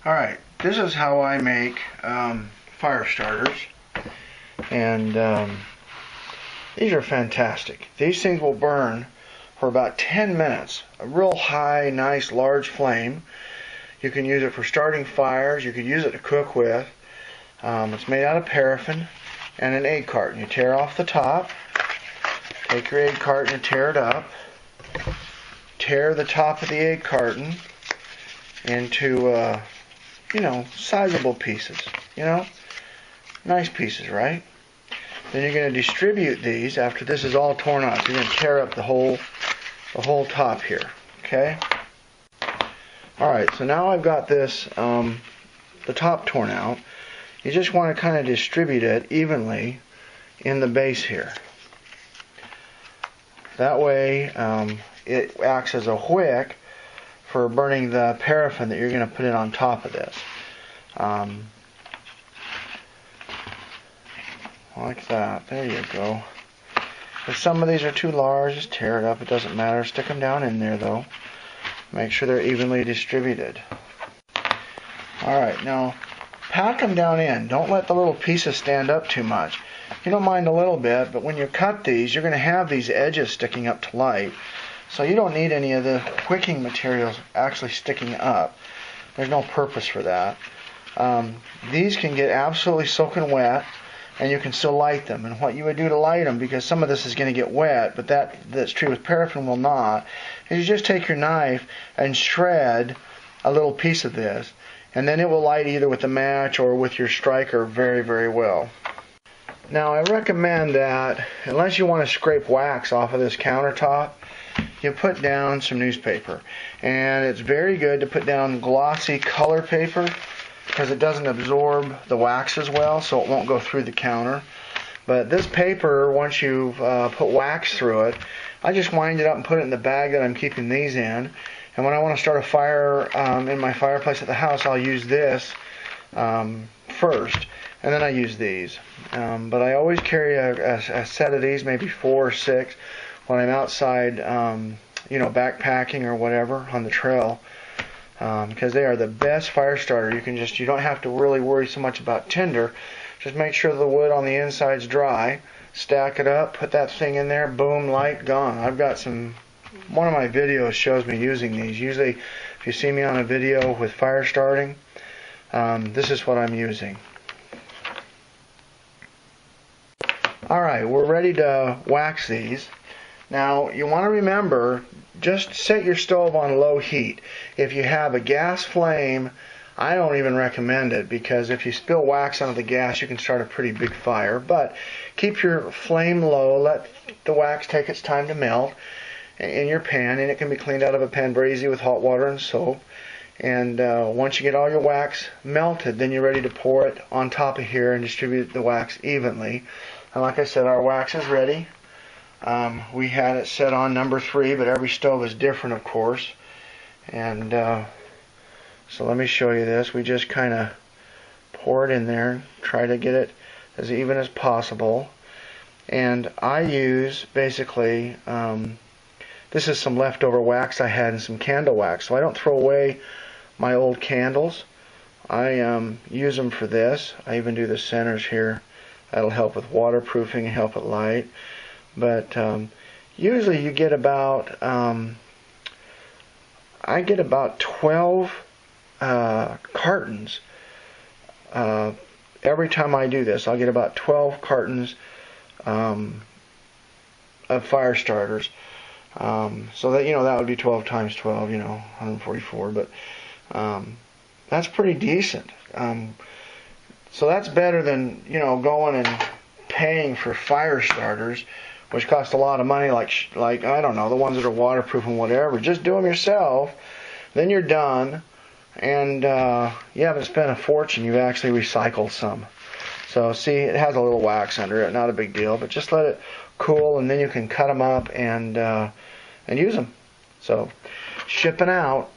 Alright, this is how I make fire starters, and these are fantastic. These things will burn for about 10 minutes. A real high, nice, large flame. You can use it for starting fires. You could use it to cook with. It's made out of paraffin and an egg carton. You tear off the top, take your egg carton and tear it up. Tear the top of the egg carton into sizable pieces, nice pieces, right? Then you're going to distribute these after this is all torn off. You're going to tear up the whole top here, okay? Alright, so now I've got this, the top torn out. You just want to kind of distribute it evenly in the base here. That way it acts as a wick for burning the paraffin that you're going to put in on top of this. Like that. There you go. If some of these are too large, just tear it up. It doesn't matter. Stick them down in there though. Make sure they're evenly distributed. Alright, now pack them down in. Don't let the little pieces stand up too much. You don't mind a little bit, but when you cut these, you're going to have these edges sticking up to light. So you don't need any of the wicking materials actually sticking up. There's no purpose for that. These can get absolutely soaking wet, and you can still light them. And what you would do to light them, because some of this is going to get wet, but that's true with paraffin will not, is you just take your knife and shred a little piece of this, and then it will light either with a match or with your striker very, very well. Now I recommend that, unless you want to scrape wax off of this countertop, you put down some newspaper. And it's very good to put down glossy color paper because it doesn't absorb the wax as well, so it won't go through the counter. But this paper, once you've put wax through it, I just wind it up and put it in the bag that I'm keeping these in. And when I want to start a fire in my fireplace at the house, I'll use this first, and then I use these. But I always carry a set of these, maybe 4 or 6, when I'm outside, backpacking or whatever on the trail, because they are the best fire starter. You don't have to really worry so much about tinder. Just make sure the wood on the inside's dry. Stack it up, put that thing in there, boom, light, gone. I've got one of my videos shows me using these. Usually, if you see me on a video with fire starting, this is what I'm using. Alright, we're ready to wax these. Now, you want to remember, just set your stove on low heat. If you have a gas flame, I don't even recommend it, because if you spill wax onto the gas, you can start a pretty big fire. But keep your flame low, let the wax take its time to melt in your pan, and it can be cleaned out of a pan very easy with hot water and soap. And once you get all your wax melted, then you're ready to pour it on top of here and distribute the wax evenly. And like I said, our wax is ready. We had it set on number 3, but every stove is different, of course. And so let me show you this. We just kind of pour it in there, try to get it as even as possible. And I use basically, this is some leftover wax I had and some candle wax. So I don't throw away my old candles. I use them for this. I even do the centers here. That'll help with waterproofing and help it light. But usually you get about, I get about 12 cartons. Every time I do this, I'll get about 12 cartons of fire starters. So that, that would be 12 times 12, 144. But that's pretty decent. So that's better than, going and paying for fire starters, which cost a lot of money, like I don't know, the ones that are waterproof and whatever. Just do them yourself, then you're done, and you haven't spent a fortune. You've actually recycled some. So see, it has a little wax under it, not a big deal, but just let it cool, and then you can cut them up and use them. So, shipping out.